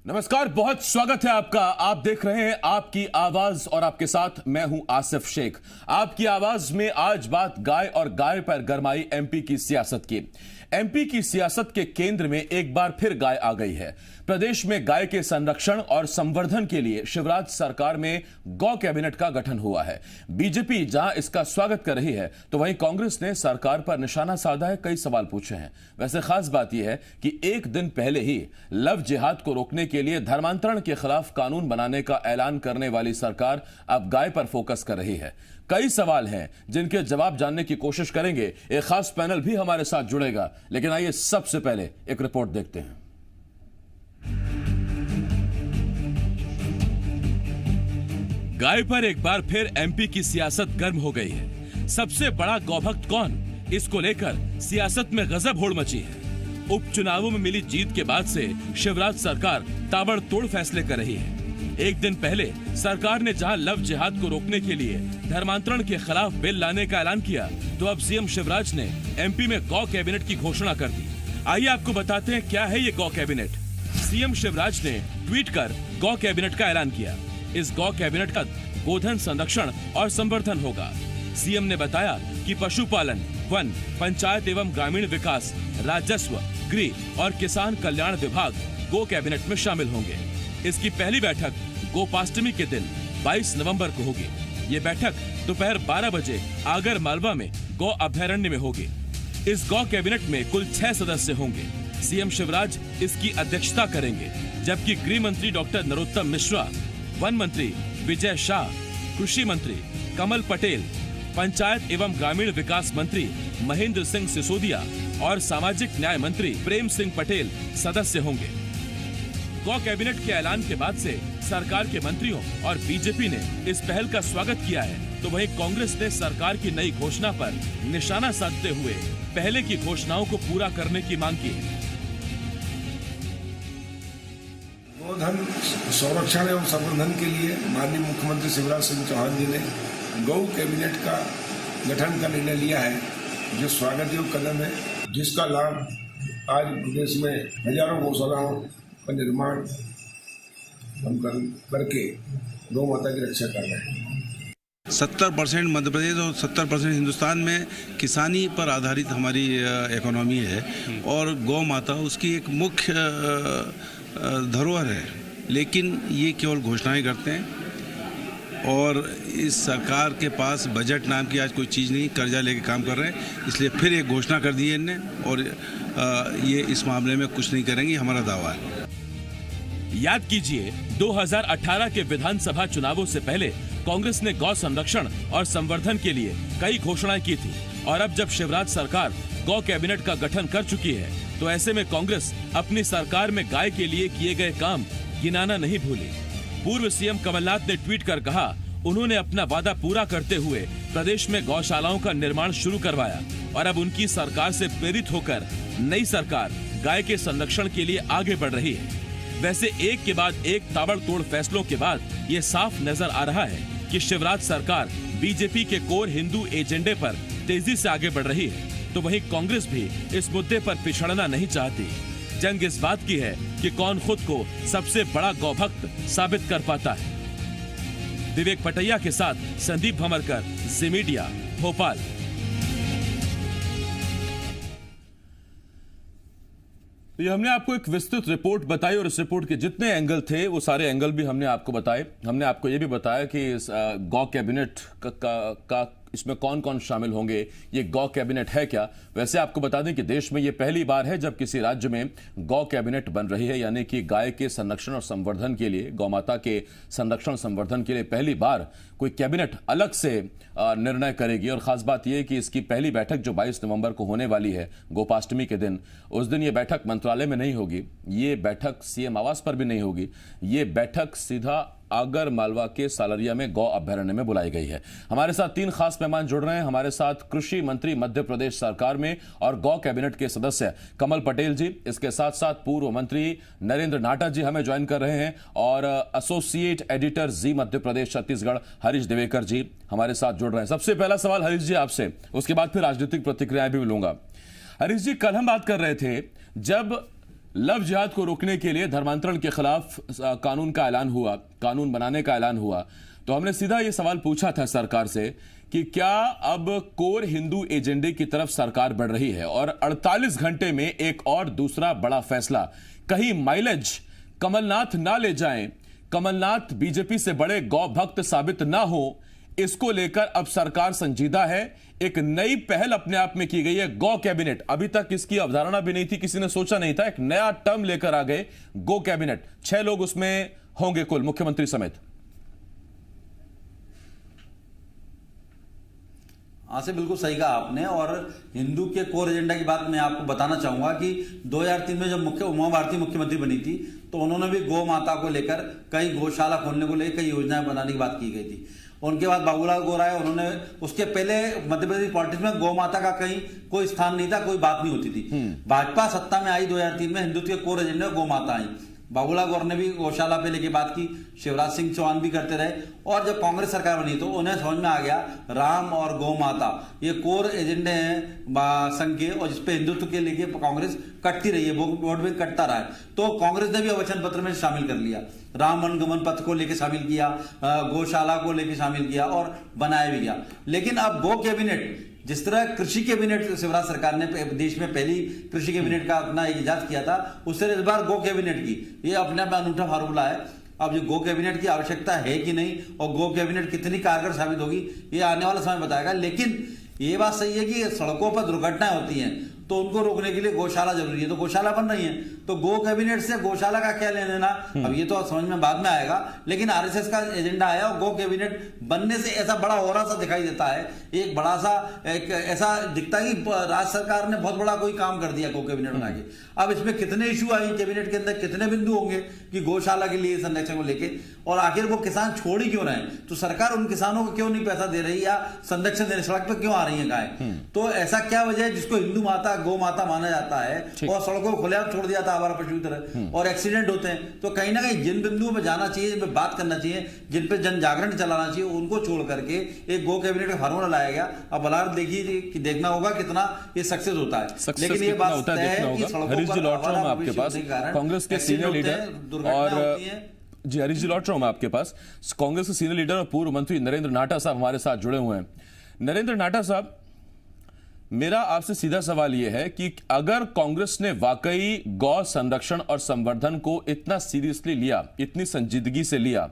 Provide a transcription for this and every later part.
नमस्कार, बहुत स्वागत है आपका। आप देख रहे हैं आपकी आवाज और आपके साथ मैं हूं आसिफ शेख। आपकी आवाज में आज बात गाय और गाय पर गरमाई एमपी की सियासत की। एमपी की सियासत के केंद्र में एक बार फिर गाय आ गई है। प्रदेश में गाय के संरक्षण और संवर्धन के लिए शिवराज सरकार में गौ कैबिनेट का गठन हुआ है। बीजेपी जहां इसका स्वागत कर रही है, तो वहीं कांग्रेस ने सरकार पर निशाना साधा है, कई सवाल पूछे हैं। वैसे खास बात यह है कि एक दिन पहले ही लव जिहाद को रोकने के लिए धर्मांतरण के खिलाफ कानून बनाने का ऐलान करने वाली सरकार अब गाय पर फोकस कर रही है। कई सवाल हैं जिनके जवाब जानने की कोशिश करेंगे। एक खास पैनल भी हमारे साथ जुड़ेगा, लेकिन आइए सबसे पहले एक रिपोर्ट देखते हैं। गाय पर एक बार फिर एमपी की सियासत गर्म हो गई है। सबसे बड़ा गौभक्त कौन, इसको लेकर सियासत में गजब होड़ मची है। उपचुनावों में मिली जीत के बाद से शिवराज सरकार ताबड़तोड़ फैसले कर रही है। एक दिन पहले सरकार ने जहां लव जिहाद को रोकने के लिए धर्मांतरण के खिलाफ बिल लाने का ऐलान किया, तो अब सीएम शिवराज ने एमपी में गौ कैबिनेट की घोषणा कर दी। आइए आपको बताते हैं क्या है ये गौ कैबिनेट। सीएम शिवराज ने ट्वीट कर गौ कैबिनेट का ऐलान किया। इस गौ कैबिनेट का गोधन संरक्षण और संवर्धन होगा। सीएम ने बताया कि पशुपालन, वन, पंचायत एवं ग्रामीण विकास, राजस्व, गृह और किसान कल्याण विभाग गो कैबिनेट में शामिल होंगे। इसकी पहली बैठक गोपाष्टमी के दिन 22 नवंबर को होगी। ये बैठक दोपहर 12 बजे आगर मालवा में गौ अभयारण्य में होगी। इस गौ कैबिनेट में कुल 6 सदस्य होंगे। सीएम शिवराज इसकी अध्यक्षता करेंगे, जबकि गृह मंत्री डॉक्टर नरोत्तम मिश्रा, वन मंत्री विजय शाह, कृषि मंत्री कमल पटेल, पंचायत एवं ग्रामीण विकास मंत्री महेंद्र सिंह सिसोदिया और सामाजिक न्याय मंत्री प्रेम सिंह पटेल सदस्य होंगे। गौ कैबिनेट के ऐलान के बाद से सरकार के मंत्रियों और बीजेपी ने इस पहल का स्वागत किया है, तो वहीं कांग्रेस ने सरकार की नई घोषणा पर निशाना साधते हुए पहले की घोषणाओं को पूरा करने की मांग की है। गोधन संरक्षण एवं संवर्धन के लिए माननीय मुख्यमंत्री शिवराज सिंह चौहान जी ने गौ कैबिनेट का गठन का निर्णय लिया है, जो स्वागत योग्य कदम है, जिसका लाभ आज प्रदेश में हजारों गौशालाओं का निर्माण हम करके गौ माता की रक्षा कर रहे हैं। 70% मध्य प्रदेश और 70% हिंदुस्तान में किसानी पर आधारित हमारी इकोनॉमी है और गौ माता उसकी एक मुख्य धरोहर है। लेकिन ये केवल घोषणाएं करते हैं और इस सरकार के पास बजट नाम की आज कोई चीज़ नहीं, कर्जा लेके काम कर रहे हैं। इसलिए फिर एक घोषणा कर दी है इनने और ये इस मामले में कुछ नहीं करेंगे, हमारा दावा है। याद कीजिए, 2018 के विधानसभा चुनावों से पहले कांग्रेस ने गौ संरक्षण और संवर्धन के लिए कई घोषणाएं की थी, और अब जब शिवराज सरकार गौ कैबिनेट का गठन कर चुकी है, तो ऐसे में कांग्रेस अपनी सरकार में गाय के लिए किए गए काम गिनाना नहीं भूली। पूर्व सीएम कमलनाथ ने ट्वीट कर कहा, उन्होंने अपना वादा पूरा करते हुए प्रदेश में गौशालाओं का निर्माण शुरू करवाया, और अब उनकी सरकार से प्रेरित होकर नई सरकार गाय के संरक्षण के लिए आगे बढ़ रही है। वैसे एक के बाद एक ताबड़तोड़ फैसलों के बाद ये साफ नजर आ रहा है कि शिवराज सरकार बीजेपी के कोर हिंदू एजेंडे पर तेजी से आगे बढ़ रही है, तो वहीं कांग्रेस भी इस मुद्दे पर पिछड़ना नहीं चाहती। जंग इस बात की है कि कौन खुद को सबसे बड़ा गौभक्त साबित कर पाता है। विवेक पटैया के साथ संदीप भमरकर, जी मीडिया, भोपाल। ये हमने आपको एक विस्तृत रिपोर्ट बताई और इस रिपोर्ट के जितने एंगल थे वो सारे एंगल भी हमने आपको बताए। हमने आपको ये भी बताया कि इस गौ कैबिनेट का इसमें कौन कौन शामिल होंगे, ये गौ कैबिनेट है क्या। वैसे आपको बता दें कि देश में ये पहली बार है जब किसी राज्य में गौ कैबिनेट बन रही है, यानी कि गाय के संरक्षण और संवर्धन के लिए, गौ माता के संरक्षण संवर्धन के लिए पहली बार कोई कैबिनेट अलग से निर्णय करेगी। और खास बात यह कि इसकी पहली बैठक जो 22 नवंबर को होने वाली है गोपाष्टमी के दिन, उस दिन ये बैठक मंत्रालय में नहीं होगी, ये बैठक सीएम आवास पर भी नहीं होगी, ये बैठक सीधा आगर मालवा के सालरिया में गौ अभयारण्य में बुलाई गई है। हमारे साथ 3 खास मेहमान जुड़ रहे हैं। हमारे साथ कृषि मंत्री मध्य प्रदेश सरकार में और गौ कैबिनेट के सदस्य कमल पटेल जी, इसके साथ साथ पूर्व मंत्री नरेंद्र नाटा जी हमें ज्वाइन कर रहे हैं, और एसोसिएट एडिटर जी मध्य प्रदेश छत्तीसगढ़ हरीश देवेकर जी हमारे साथ जुड़ रहे हैं। सबसे पहला सवाल हरीश जी आपसे, उसके बाद फिर राजनीतिक प्रतिक्रियाएं भी लूंगा। हरीश जी, कल हम बात कर रहे थे जब लव जिहाद को रोकने के लिए धर्मांतरण के खिलाफ कानून का ऐलान हुआ, कानून बनाने का ऐलान हुआ, तो हमने सीधा ये सवाल पूछा था सरकार से कि क्या अब कोर हिंदू एजेंडे की तरफ सरकार बढ़ रही है। और 48 घंटे में एक और दूसरा बड़ा फैसला, कहीं माइलेज कमलनाथ ना ले जाएं, कमलनाथ बीजेपी से बड़े गौ भक्त साबित ना हो, इसको लेकर अब सरकार संजीदा है। एक नई पहल अपने आप में की गई है, गौ कैबिनेट। अभी तक इसकी अवधारणा भी नहीं थी, किसी ने सोचा नहीं था, एक नया टर्म लेकर आ गए, गो कैबिनेट। 6 लोग उसमें होंगे कुल, मुख्यमंत्री समेत। हाँ से बिल्कुल सही कहा आपने। और हिंदू के कोर एजेंडा की बात मैं आपको बताना चाहूंगा कि 2003 में जब उमा भारती मुख्यमंत्री बनी थी तो उन्होंने भी गौ माता को लेकर कई गौशाला खोलने को लेकर कई योजनाएं बनाने की बात की गई थी। उनके बाद बाबूलाल गौर आए, उन्होंने, उसके पहले मध्य प्रदेश पॉलिटिक्स में गौ माता का कहीं कोई स्थान नहीं था, कोई बात नहीं होती थी। भाजपा सत्ता में आई 2003 में, हिंदुत्व के कोर एजेंडे में गौ माता आई। बाबूलाल गौर ने भी गौशाला पे लेके बात की, शिवराज सिंह चौहान भी करते रहे। और जब कांग्रेस सरकार बनी तो उन्हें समझ में आ गया राम और गौ माता ये कोर एजेंडे हैं संघ के, और जिसपे हिंदुत्व के लेके कांग्रेस कटती रही है, वोट बैंक कटता रहा है। तो कांग्रेस ने भी वचन पत्र में शामिल कर लिया, राम वनगमन पथ को लेके शामिल किया, गौशाला को लेके शामिल किया और बनाया भी गया। लेकिन अब गो कैबिनेट, जिस तरह कृषि कैबिनेट शिवराज सरकार ने देश में पहली कृषि कैबिनेट का अपना एक इजाद किया था, उससे इस बार गो कैबिनेट की, ये अपने आप अनूठा फार्मूला है। अब जो गो कैबिनेट की आवश्यकता है कि नहीं और गो कैबिनेट कितनी कारगर साबित होगी, ये आने वाला समय बताएगा। लेकिन ये बात सही है कि सड़कों पर दुर्घटनाएं होती हैं तो उनको रोकने के लिए गौशाला जरूरी है, तो गौशाला बन रही है। तो गो कैबिनेट से गौशाला का क्या लेना देना, अब ये तो समझ में बाद में आएगा। लेकिन आरएसएस का एजेंडा आया और गो कैबिनेट बनने से ऐसा बड़ा ओरा सा दिखाई देता है, एक बड़ा सा एक ऐसा दिखता है कि राज्य सरकार ने बहुत बड़ा कोई काम कर दिया गो कैबिनेट बना के। अब इसमें कितने इशू आए कैबिनेट के अंदर, कितने बिंदु होंगे कि गौशाला के लिए संरक्षण को लेके, और आखिर वो किसान छोड़ ही क्यों रहे, तो सरकार उन किसानों को क्यों नहीं पैसा दे रही या संरक्षण देने, सड़क पर क्यों आ रही है गाय। तो ऐसा क्या वजह है जिसको हिंदू माता गौ माता माना जाता है और सड़कों को खुलेआम छोड़ दिया था आवारा पशु की तरह, और एक्सीडेंट होते हैं। तो कहीं ना कहीं जिन बिंदुओं पे जाना चाहिए, जिन पे बात करना चाहिए, जिन पे जन जागरण चलाना चाहिए, उनको छोड़ करके एक गो कैबिनेट का फार्मूला लाया गया। अब बलार देखिए कि देखना होगा कितना ये सक्सेस होता है। लेकिन ये बात तय है कि सड़कों पर आपके पास कांग्रेस के सीनियर लीडर और जी हरीश जी लौट रहा हूं मैं आपके पास, कांग्रेस के सीनियर लीडर और पूर्व मंत्री नरेंद्र नाटा साहब हमारे साथ जुड़े हुए हैं। नरेंद्र नाटा साहब, मेरा आपसे सीधा सवाल यह है कि अगर कांग्रेस ने वाकई गौ संरक्षण और संवर्धन को इतना सीरियसली लिया, इतनी संजीदगी से लिया,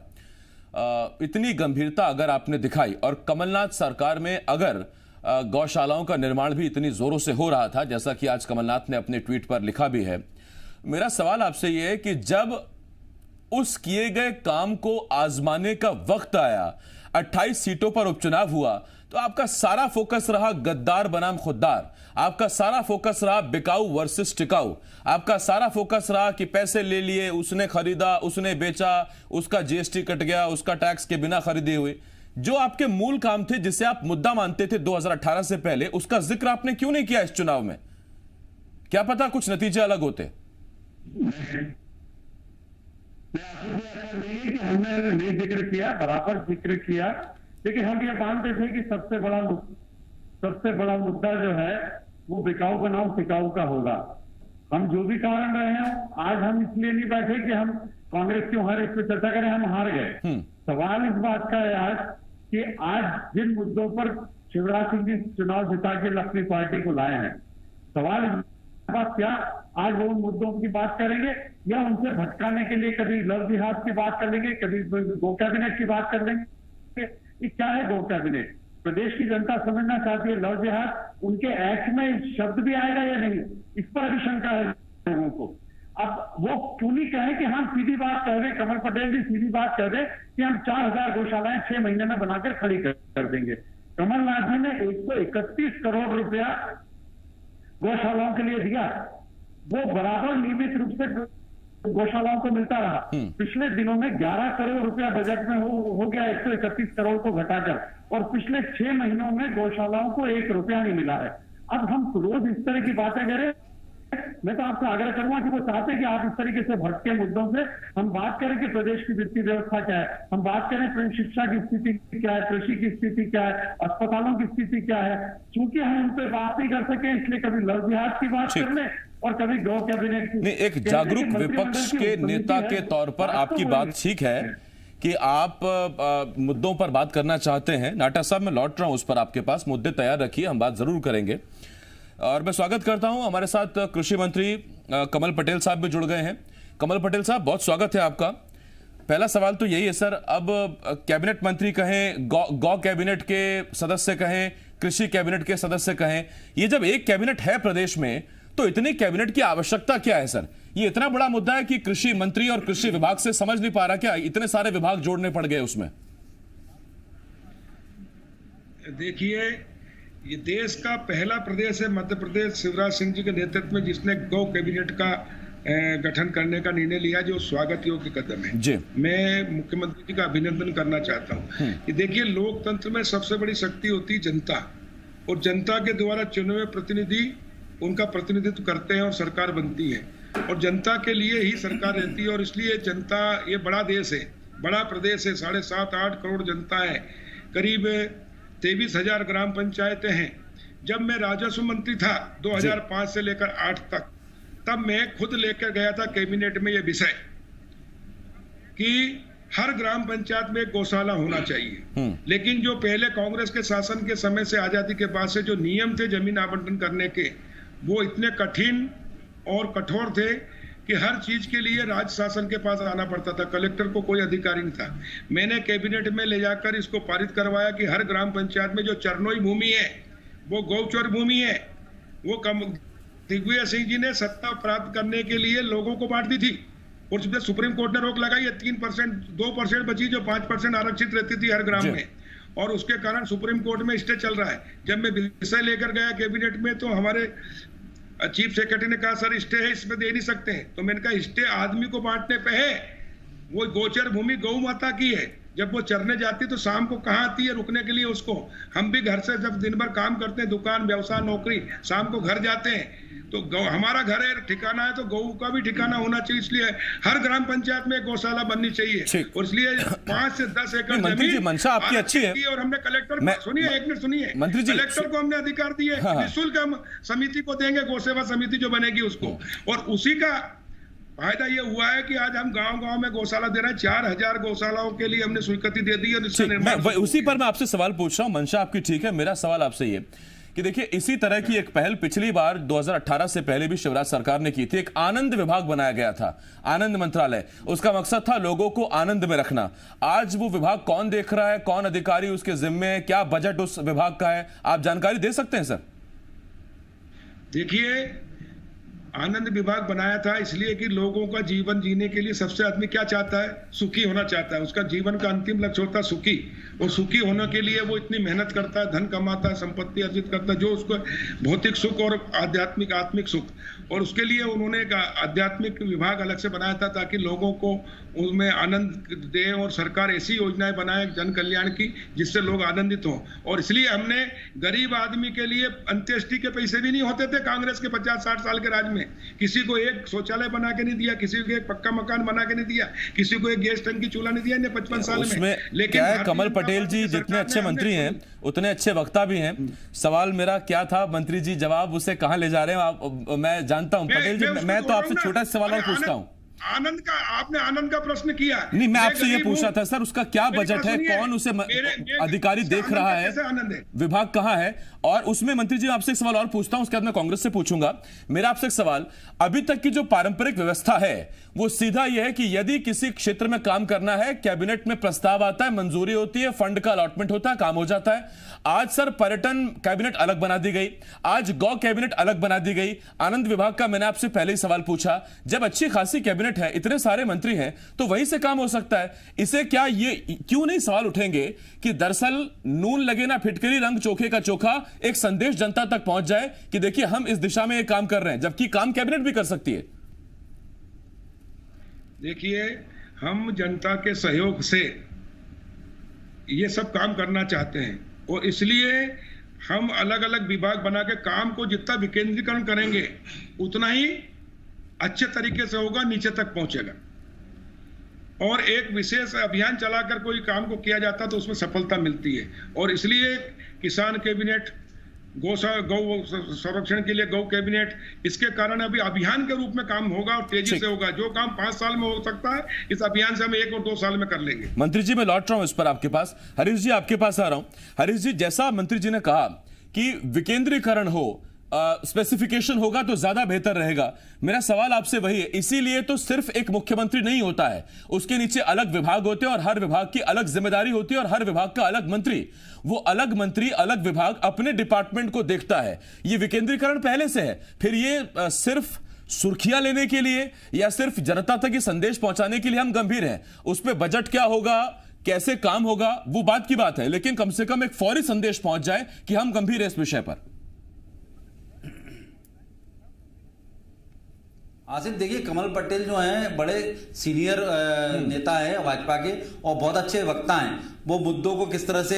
इतनी गंभीरता अगर आपने दिखाई, और कमलनाथ सरकार में अगर गौशालाओं का निर्माण भी इतनी जोरों से हो रहा था जैसा कि आज कमलनाथ ने अपने ट्वीट पर लिखा भी है, मेरा सवाल आपसे यह है कि जब उस किए गए काम को आजमाने का वक्त आया, 28 सीटों पर उपचुनाव हुआ, तो आपका सारा फोकस रहा गद्दार बनाम खुददार, आपका सारा फोकस रहा बिकाऊ वर्सेस टिकाऊ, आपका सारा फोकस रहा कि पैसे ले लिए, उसने खरीदा, उसने बेचा, उसका जीएसटी कट गया, उसका टैक्स के बिना खरीदे हुए। जो आपके मूल काम थे, जिसे आप मुद्दा मानते थे 2018 से पहले, उसका जिक्र आपने क्यों नहीं किया इस चुनाव में? क्या पता कुछ नतीजे अलग होते। नहीं कि हमने नहीं जिक्र किया, बराबर जिक्र किया, लेकिन हम ये मानते थे कि सबसे बड़ा मुद्दा जो है वो बिकाऊ बनाम टिकाऊ का होगा। हम जो भी कारण रहे हैं, आज हम इसलिए नहीं बैठे कि हम कांग्रेस क्यों हारे इस पर चर्चा करें, हम हार गए। सवाल इस बात का है आज कि आज जिन मुद्दों पर शिवराज सिंह जी चुनाव जिता के अपनी पार्टी को लाए हैं, सवाल बात क्या आज वो उन मुद्दों की बात करेंगे या उनसे भटकाने के लिए कभी लव जिहाद की बात कर लेंगे, कभी गो कैबिनेट की बात कर लेंगे। ये क्या है गो कैबिनेट? प्रदेश की जनता समझना चाहती है लव जिहाद उनके एक्ट में शब्द भी आएगा या नहीं, इस पर अभी शंका है लोगों को। अब वो क्यों नहीं कहे कि हम सीधी बात कह रहे, कमल पटेल जी सीधी बात कह रहे कि हम 4000 गौशालाएं 6 महीने में बनाकर खड़ी कर देंगे। कमलनाथ जी ने 131 करोड़ रुपया गौशालाओं के लिए दिया, वो बराबर नियमित रूप से गौशालाओं को मिलता रहा। पिछले दिनों में 11 करोड़ रुपया बजट में हो गया 131 करोड़ को घटाकर, और पिछले 6 महीनों में गौशालाओं को 1 रुपया नहीं मिला है। अब हम रोज इस तरह की बातें करें, मैं तो आपसे आग्रह करूंगा कि वो चाहते हैं कि आप इस तरीके से भटके मुद्दों से हम बात करें कि प्रदेश की वित्तीय व्यवस्था क्या है, हम बात करें शिक्षा की स्थिति क्या है, कृषि की स्थिति क्या है, अस्पतालों की स्थिति क्या है। क्योंकि हम उन पर बात नहीं कर सके, इसलिए कभी लव जिहाद की बात कर ले, और कभी गौ कैबिनेट की। नहीं, एक जागरूक विपक्ष के नेता के तौर पर आपकी बात ठीक है कि आप मुद्दों पर बात करना चाहते हैं। नाटा साहब, मैं लौट रहा हूं उस पर, आपके पास मुद्दे तैयार रखिए, हम बात जरूर करेंगे। और मैं स्वागत करता हूं, हमारे साथ कृषि मंत्री कमल पटेल साहब भी जुड़ गए हैं। कमल पटेल साहब, बहुत स्वागत है आपका। पहला सवाल तो यही है सर, अब कैबिनेट मंत्री कहें, गौ कैबिनेट के सदस्य कहें, कृषि कैबिनेट के सदस्य कहें, ये जब एक कैबिनेट है प्रदेश में तो इतनी कैबिनेट की आवश्यकता क्या है सर? ये इतना बड़ा मुद्दा है कि कृषि मंत्री और कृषि विभाग से समझ नहीं पा रहा क्या? इतने सारे विभाग जोड़ने पड़ गए उसमें। देखिए, ये देश का पहला प्रदेश है मध्य प्रदेश, शिवराज सिंह जी के नेतृत्व में, जिसने गौ कैबिनेट का गठन करने का निर्णय लिया, जो स्वागत योग्य कदम है जी। मैं मुख्यमंत्री जी का अभिनंदन करना चाहता हूँ कि देखिए, लोकतंत्र में सबसे बड़ी शक्ति होती है जनता, और जनता के द्वारा चुने हुए प्रतिनिधि उनका प्रतिनिधित्व करते हैं और सरकार बनती है, और जनता के लिए ही सरकार रहती है। और इसलिए जनता, ये बड़ा देश है, बड़ा प्रदेश है, 7.5-8 करोड़ जनता है, करीब 23,000 ग्राम पंचायतें हैं। जब मैं राजस्व मंत्री था 2005 से लेकर 8 तक, तब मैं खुद लेकर गया था कैबिनेट में ये विषय कि हर ग्राम पंचायत में एक गौशाला होना चाहिए। लेकिन जो पहले कांग्रेस के शासन के समय से, आजादी के बाद से जो नियम थे जमीन आवंटन करने के, वो इतने कठिन और कठोर थे कि हर चीज के लिए राज्य शासन के पास आना पड़ता था, कलेक्टर को कोई अधिकारी नहीं था। मैंने कैबिनेट में ले जाकर इसको पारित करवाया कि हर ग्राम पंचायत में जो चरनोई भूमि है, वो गौचर भूमि है, वो दिग्विजय सिंह जी ने सत्ता प्राप्त करने के लिए लोगों को बांट दी थी, और उसमें सुप्रीम कोर्ट ने रोक लगाई है। 3%, 2% बची, जो 5% आरक्षित रहती थी हर ग्राम में, और उसके कारण सुप्रीम कोर्ट में स्टे चल रहा है। जब मैं विषय लेकर गया कैबिनेट में, तो हमारे चीफ सेक्रेटरी ने कहा सर स्टे है, इसमें दे नहीं सकते हैं। तो मैंने कहा स्टे आदमी को बांटने पे है, वो गोचर भूमि गौ माता की है। जब वो चरने जाती है तो शाम को कहाँ आती है रुकने के लिए उसको? हम भी घर से जब दिन भर काम करते हैं, दुकान, व्यवसाय, नौकरी, शाम को घर जाते हैं, तो हमारा घर है, ठिकाना है, तो गौ का भी ठिकाना होना चाहिए। इसलिए हर ग्राम पंचायत में एक गौशाला बननी चाहिए, और इसलिए 5 से 10 एकड़ मंत्री जी, मंशा आपकी अच्छी है, और हमने कलेक्टर, सुनिए एक मिनट सुनिए मंत्री जी, कलेक्टर को हमने अधिकार दिए, निःशुल्क हम समिति को देंगे, गौ सेवा समिति जो बनेगी उसको। और उसी का फायदा ये हुआ है कि आज हम गांव-गांव में गौशाला दे रहे हैं। 4,000 गौशालाओं के लिए हमने स्वीकृति दे दी है। उसी पर मैं आपसे सवाल पूछ रहा हूं। मंशा आपकी ठीक है, मेरा सवाल आपसे ये कि देखिए, इसी तरह की एक पहल पिछली बार 2018 से पहले भी शिवराज सरकार ने की थी। एक आनंद विभाग बनाया गया था, आनंद मंत्रालय। उसका मकसद था लोगों को आनंद में रखना। आज वो विभाग कौन देख रहा है, कौन अधिकारी उसके जिम्मे है, क्या बजट उस विभाग का है, आप जानकारी दे सकते हैं सर? देखिए, आनंद विभाग बनाया था इसलिए कि लोगों का जीवन जीने के लिए सबसे आदमी क्या चाहता है? सुखी होना चाहता है। उसका जीवन का अंतिम लक्ष्य होता है सुखी, और सुखी होने के लिए वो इतनी मेहनत करता है, धन कमाता है, संपत्ति अर्जित करता है, जो उसको भौतिक सुख और आध्यात्मिक आत्मिक सुख, और उसके लिए उन्होंने एक आध्यात्मिक विभाग अलग से बनाया था ताकि लोगों को उसमें आनंद दे, और सरकार ऐसी योजनाएं बनाए जन कल्याण की जिससे लोग आनंदित हों। और इसलिए हमने गरीब आदमी के लिए अंत्येष्टि के पैसे भी नहीं होते थे कांग्रेस के 50-60 साल के राज में। किसी को एक शौचालय बना के नहीं दिया, किसी को एक पक्का मकान बना के नहीं दिया, किसी को एक गैस टंकी चूल्हा नहीं दिया इन्हें 55 साल में। लेकिन क्या है, कमल पटेल जी जितने अच्छे मंत्री हैं उतने अच्छे वक्ता भी हैं। सवाल मेरा क्या था मंत्री जी, जवाब उसे कहां ले जा रहे हैं आप? मैं जानता हूं पटेल जी, मैं तो आपसे छोटा सा सवाल और पूछता हूं। आनंद का, आपने आनंद का प्रश्न किया। नहीं, मैं आपसे ये पूछ रहा था सर, उसका क्या बजट है, कौन उसे अधिकारी देख रहा है, विभाग कहाँ है? और उसमें मंत्री जी आपसे एक सवाल और पूछता हूं, उसके बाद मैं कांग्रेस से पूछूंगा। मेरा आपसे एक सवाल, अभी तक की जो पारंपरिक व्यवस्था है वो सीधा यह है कि यदि किसी क्षेत्र में काम करना है, कैबिनेट में प्रस्ताव आता है, मंजूरी होती है, फंड का अलॉटमेंट होता है, काम हो जाता है। आज सर पर्यटन कैबिनेट अलग बना दी गई, आज गौ कैबिनेट अलग बना दी गई, आनंद विभाग का मैंने आपसे पहले ही सवाल पूछा। जब अच्छी खासी कैबिनेट है, इतने सारे मंत्री हैं, तो वहीं से काम हो सकता है। इसे क्या ये क्यों नहीं सवाल उठेंगे कि दरअसल नून लगे ना फिटकरी, रंग चोखे का चोखा, एक संदेश जनता तक पहुंच जाए कि देखिए हम इस दिशा में एक काम कर रहे हैं, जबकि काम कैबिनेट भी कर सकती है। देखिए, हम जनता के सहयोग से ये सब काम करना चाहते हैं, और इसलिए हम अलग अलग विभाग बना के काम को जितना विकेंद्रीकरण करेंगे उतना ही अच्छे तरीके से होगा, नीचे तक पहुंचेगा। और एक विशेष अभियान चलाकर कोई काम को किया जाता तो उसमें सफलता मिलती है। और इसलिए किसान कैबिनेट, गौ संरक्षण के लिए गौ कैबिनेट, इसके कारण अभी अभियान के रूप में काम होगा और तेजी से होगा। जो काम 5 साल में हो सकता है, इस अभियान से हम 1 और 2 साल में कर लेंगे। मंत्री जी मैं लौट रहा हूं इस पर आपके पास। हरीश जी आपके पास आ रहा हूं। हरीश जी, जैसा मंत्री जी ने कहा कि विकेंद्रीकरण हो, स्पेसिफिकेशन होगा तो ज्यादा बेहतर रहेगा। मेरा सवाल आपसे वही है, इसीलिए तो सिर्फ एक मुख्यमंत्री नहीं होता है, उसके नीचे अलग विभाग होते हैं और हर विभाग की अलग जिम्मेदारी होती है और हर विभाग का अलग मंत्री। वो अलग मंत्री अलग विभाग अपने डिपार्टमेंट को देखता है। ये विकेंद्रीकरण पहले से है, फिर ये सिर्फ सुर्खियां लेने के लिए या सिर्फ जनता तक ये संदेश पहुंचाने के लिए हम गंभीर हैं? उस पर बजट क्या होगा, कैसे काम होगा, वो बात की बात है, लेकिन कम से कम एक फौरी संदेश पहुंच जाए कि हम गंभीर हैं इस विषय पर। आसिफ, देखिए कमल पटेल जो हैं बड़े सीनियर नेता हैं भाजपा के और बहुत अच्छे वक्ता हैं। वो मुद्दों को किस तरह से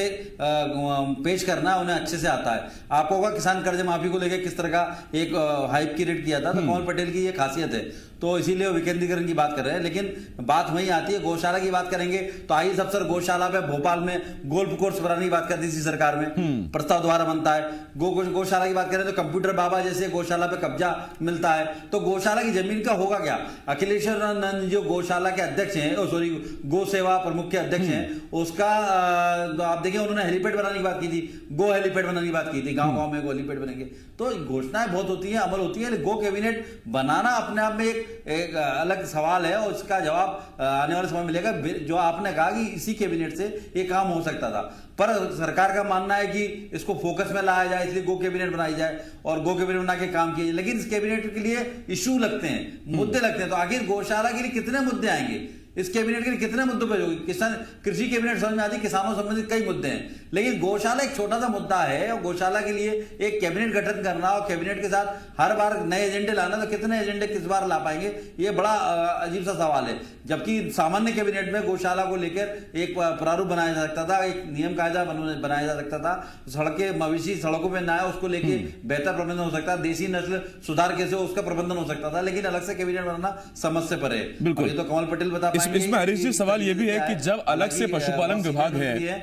पेश करना है उन्हें अच्छे से आता है। आपको होगा किसान कर्ज माफी को लेकर किस तरह का एक हाइप क्रिएट किया था, तो कमल पटेल की ये खासियत है, तो इसीलिए वो विकेंद्रीकरण की बात कर रहे हैं। लेकिन बात वहीं आती है, गौशाला की बात करेंगे तो आईएएस अफसर गौशाला पे भोपाल में गोल्फ कोर्स बनाने की बात करती थी सरकार में, प्रस्ताव द्वारा बनता है। गौशाला की बात करें तो कंप्यूटर बाबा जैसे गौशाला पे कब्जा मिलता है, तो गौशाला की जमीन का होगा क्या? अखिलेश्वरानंद जो गौशाला के अध्यक्ष हैं, सॉरी गौ सेवा प्रमुख के अध्यक्ष हैं, उसका आप देखिए उन्होंने हेलीपैड बनाने की बात की थी, गो हेलीपैड बनाने की बात की थी, गांव-गांव में गो हेलीपैड बनेंगे। तो घोषणाएं बहुत होती हैं, अमल होती है, गो कैबिनेट बनाना अपने आप में एक अलग सवाल है और उसका जवाब आने वाले समय मिलेगा। जो आपने कहा कि इसी कैबिनेट से ये काम हो सकता था, पर सरकार का मानना है कि इसको फोकस में लाया जाए, इसलिए गो कैबिनेट बनाई जाए और गो कैबिनेट बना के काम किया जाए। लेकिन इस कैबिनेट के लिए इश्यू लगते हैं, मुद्दे लगते हैं, तो आखिर गौशाला के लिए कितने मुद्दे आएंगे, इस कैबिनेट के लिए कितने मुद्दों पर होगी? किसान कृषि कैबिनेट समझ में आती, किसानों संबंधित कई मुद्दे हैं, लेकिन गौशाला एक छोटा सा मुद्दा है और गौशाला के लिए एक कैबिनेट गठन करना और कैबिनेट के साथ हर बार नए एजेंडे लाना, तो कितने एजेंडे किस बार ला पाएंगे, ये बड़ा अजीब सा सवाल है। जबकि सामान्य कैबिनेट में गौशाला को लेकर एक प्रारूप बनाया जा सकता था, एक नियम कायदा बनाया जा सकता था, सड़कें मवेशी सड़कों पर ना आए उसको लेके बेहतर प्रबंधन हो सकता, देसी नस्ल सुधार कैसे हो उसका प्रबंधन हो सकता था, लेकिन अलग से कैबिनेट बनाना समझ से परे। बिल्कुल, ये तो कमल पटेल बता पाएंगे। इसमें हरीश जी सवाल ये भी है कि जब अलग से पशुपालन विभाग है,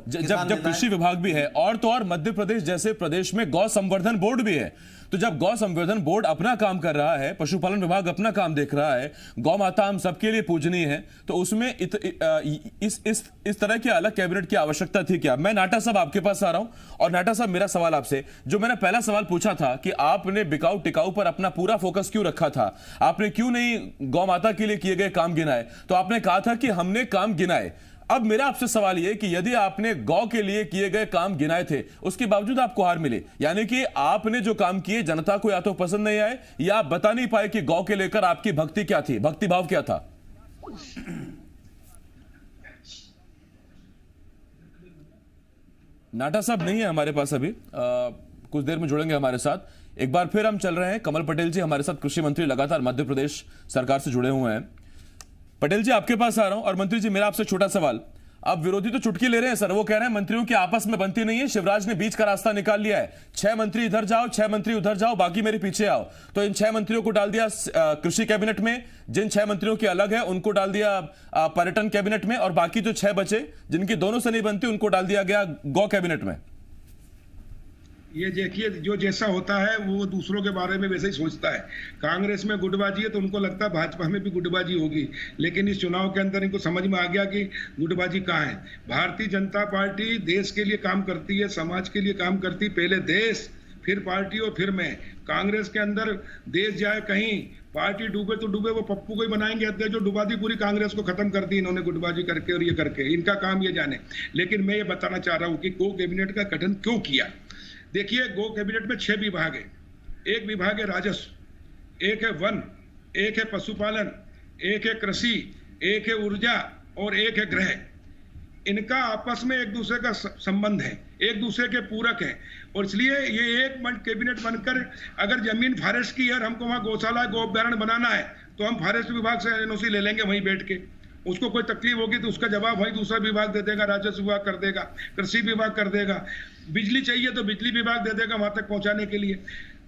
जब कृषि विभाग भी है, और तो और मध्य प्रदेश जैसे प्रदेश में गौ संवर्धन बोर्ड भी है, तो जब गौ संवर्धन बोर्ड अपना काम कर रहा है, पशुपालन विभाग अपना काम देख रहा है, गौ माता हम सबके लिए पूजनीय है, तो उसमें इस तरह के अलग कैबिनेट की आवश्यकता थी क्या? मैं नाटा साहब आपके पास आ रहा हूं, और नाटा साहब मेरा सवाल आपसे, जो मैंने पहला सवाल पूछा था कि आपने बिकाऊ टिकाऊ पर अपना पूरा फोकस क्यों रखा था, आपने क्यों नहीं गौ माता के लिए किए गए काम गिनाए, तो आपने कहा था कि हमने काम गिनाए। अब मेरा आपसे सवाल यह कि यदि आपने गौ के लिए किए गए काम गिनाए थे, उसके बावजूद आपको हार मिली, यानी कि आपने जो काम किए जनता को या तो पसंद नहीं आए या आप बता नहीं पाए कि गौ के लेकर आपकी भक्ति क्या थी, भक्ति भाव क्या था? नाटा साहब नहीं है हमारे पास अभी, कुछ देर में जुड़ेंगे हमारे साथ। एक बार फिर हम चल रहे हैं, कमल पटेल जी हमारे साथ, कृषि मंत्री, लगातार मध्य प्रदेश सरकार से जुड़े हुए हैं। पटेल जी आपके पास आ रहा हूं, और मंत्री जी मेरा आपसे छोटा सवाल, अब विरोधी तो चुटकी ले रहे हैं सर, वो कह रहे हैं मंत्रियों की आपस में बनती नहीं है, शिवराज ने बीच का रास्ता निकाल लिया है, 6 मंत्री इधर जाओ, 6 मंत्री उधर जाओ, बाकी मेरे पीछे आओ। तो इन 6 मंत्रियों को डाल दिया कृषि कैबिनेट में, जिन 6 मंत्रियों की अलग है उनको डाल दिया पर्यटन कैबिनेट में, और बाकी जो 6 बचे जिनकी दोनों से नहीं बनती उनको डाल दिया गया गौ कैबिनेट में। ये देखिए, जो जैसा होता है वो दूसरों के बारे में वैसे ही सोचता है। कांग्रेस में गुटबाजी है तो उनको लगता है भाजपा में भी गुटबाजी होगी, लेकिन इस चुनाव के अंदर इनको समझ में आ गया कि गुटबाजी कहाँ है। भारतीय जनता पार्टी देश के लिए काम करती है, समाज के लिए काम करती है, पहले देश फिर पार्टी और फिर मैं। कांग्रेस के अंदर देश जाए कहीं, पार्टी डूबे तो डूबे, वो पप्पू को ही बनाएंगे अध्यक्ष, जो डुबा दी पूरी कांग्रेस को, खत्म कर दी इन्होंने गुटबाजी करके और ये करके, इनका काम ये जाने। लेकिन मैं ये बताना चाह रहा हूँ कि गो कैबिनेट का गठन क्यों किया। देखिए, गो कैबिनेट में 6 विभाग है, एक विभाग है राजस्व, एक है वन, एक है पशुपालन, एक है कृषि, एक है ऊर्जा और एक है गृह। इनका आपस में एक दूसरे का संबंध है, एक दूसरे के पूरक है, और इसलिए ये एक कैबिनेट बनकर, अगर जमीन फॉरेस्ट की है और हमको वहाँ गौशाला गौ अभ्यारण्य बनाना है तो हम फॉरेस्ट विभाग से एनओसी ले लेंगे वहीं बैठ के। उसको कोई तकलीफ होगी तो उसका जवाब वही दूसरा विभाग दे देगा, राजस्व विभाग कर देगा, कृषि विभाग कर देगा, बिजली चाहिए तो बिजली विभाग दे देगा वहां तक पहुंचाने के लिए,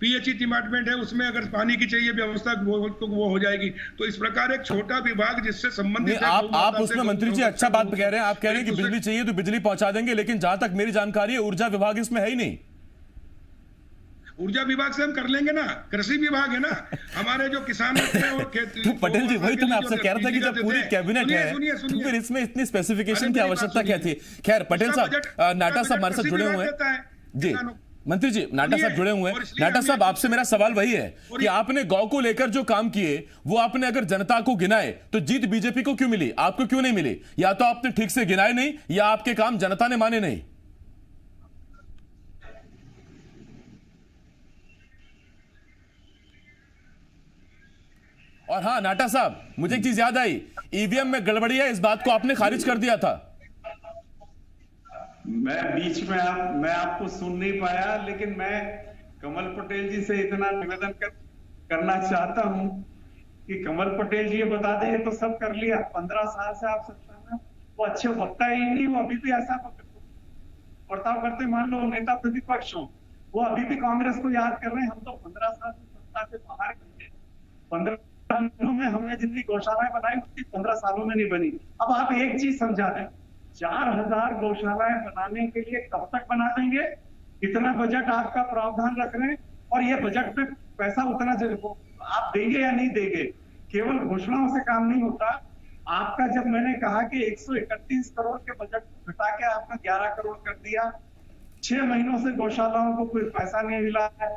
पीएचई डिपार्टमेंट है उसमें अगर पानी की चाहिए व्यवस्था तो वो हो जाएगी। तो इस प्रकार एक छोटा विभाग जिससे संबंधित है। आप उसमें मंत्री जी अच्छा बात कह रहे हैं, आप कह रहे हैं कि बिजली चाहिए तो बिजली पहुंचा देंगे, लेकिन जहां तक मेरी जानकारी है ऊर्जा विभाग इसमें है ही नहीं। ऊर्जा विभाग से हम कर लेंगे ना, कृषि विभाग है ना, हमारे जो किसान होते हैं और खेती। तो पटेल जी वही तो मैं आपसे कह रहा था कि जब पूरी कैबिनेट है तो फिर इसमें इतनी स्पेसिफिकेशन की आवश्यकता क्या थी? खैर पटेल साहब, नाटा साहब हमारे साथ जुड़े हुए हैं जी, मंत्री जी नाटा साहब जुड़े हुए हैं। नाटा साहब आपसे मेरा सवाल वही है कि आपने गौ को लेकर जो काम किए वो आपने अगर जनता को गिनाए तो जीत बीजेपी को क्यों मिली, आपको क्यों नहीं मिली? या तो आपने ठीक से गिनाए नहीं या आपके काम जनता ने माने नहीं। और हाँ नाटा साहब, मुझे एक चीज याद आई, ईवीएम में गड़बड़ी है, इस बात को आपने खारिज कर दिया था। मैं बीच में मैं आपको सुन नहीं पाया, लेकिन मैं कमल पटेल जी से इतना निवेदन करना चाहता हूं कि कमल पटेल जी ये बता दें तो सब कर लिया, 15 साल से आप सत्ता में, वो अच्छे वक्ता ही नहीं, वो अभी भी ऐसा बर्ताव करते, मान लो नेता प्रतिपक्ष हो, वो अभी भी कांग्रेस को याद कर रहे हैं। हम तो 15 साल से सत्ता से बाहर गए, 15 सालों में हमने जितनी गौशालाएं बनाई उतनी 15 सालों में नहीं बनी। अब आप एक चीज समझा दें, 4000 गौशालाएं बनाने के लिए कब तक बना देंगे? इतना बजट आपका प्रावधान रख रहे हैं और ये बजट पे पैसा उतना आप देंगे या नहीं देंगे? केवल घोषणाओं से काम नहीं होता। आपका जब मैंने कहा कि 131 करोड़ के बजट को घटा के आपने 11 करोड़ कर दिया, 6 महीनों से गौशालाओं को कोई पैसा नहीं मिला है,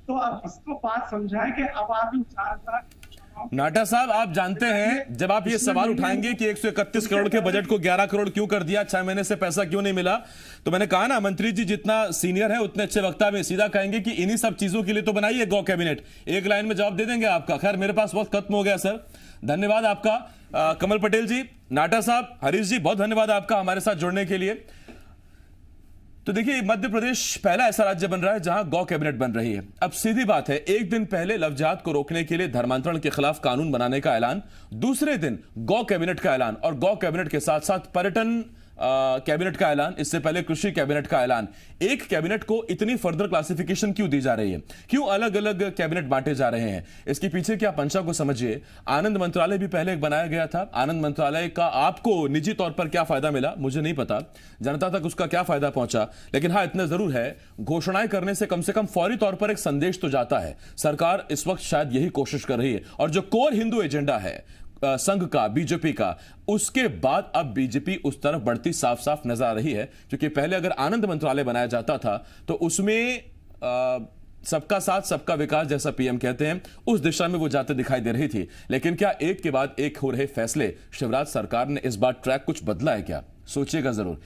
तो अब इसको बात समझाएं कि अब आप इन 4000। नाटा साहब आप जानते हैं जब आप ये सवाल उठाएंगे कि 131 करोड़ के बजट को 11 करोड़ क्यों कर दिया, 6 महीने से पैसा क्यों नहीं मिला, तो मैंने कहा ना मंत्री जी जितना सीनियर है उतने अच्छे वक्ता में सीधा कहेंगे कि इन्हीं सब चीजों के लिए तो बनाई है गौ कैबिनेट। एक लाइन में जवाब दे देंगे आपका। खैर मेरे पास वक्त खत्म हो गया सर, धन्यवाद आपका कमल पटेल जी, नाटा साहब, हरीश जी, बहुत धन्यवाद आपका हमारे साथ जुड़ने के लिए। तो देखिए मध्य प्रदेश पहला ऐसा राज्य बन रहा है जहां गौ कैबिनेट बन रही है। अब सीधी बात है, एक दिन पहले लव जिहाद को रोकने के लिए धर्मांतरण के खिलाफ कानून बनाने का ऐलान, दूसरे दिन गौ कैबिनेट का ऐलान, और गौ कैबिनेट के साथ साथ पर्यटन कैबिनेट का ऐलान, इससे पहले कृषि कैबिनेट का ऐलान। एक कैबिनेट को इतनी फर्दर क्लासिफिकेशन क्यों दी जा रही है, क्यों अलग अलग कैबिनेट बांटे जा रहे हैं? इसके पीछे क्या पंचा को समझिए। आनंद मंत्रालय भी पहले एक बनाया गया था, आनंद मंत्रालय का आपको निजी तौर पर क्या फायदा मिला मुझे नहीं पता, जनता तक उसका क्या फायदा पहुंचा, लेकिन हाँ इतना जरूर है घोषणाएं करने से कम फौरी तौर पर एक संदेश तो जाता है। सरकार इस वक्त शायद यही कोशिश कर रही है, और जो कोर हिंदू एजेंडा है संघ का, बीजेपी का, उसके बाद अब बीजेपी उस तरफ बढ़ती साफ साफ नजर आ रही है। क्योंकि पहले अगर आनंद मंत्रालय बनाया जाता था तो उसमें सबका साथ सबका विकास जैसा पीएम कहते हैं उस दिशा में वो जाते दिखाई दे रही थी। लेकिन क्या एक के बाद एक हो रहे फैसले, शिवराज सरकार ने इस बार ट्रैक कुछ बदला है क्या? सोचिएगा जरूर।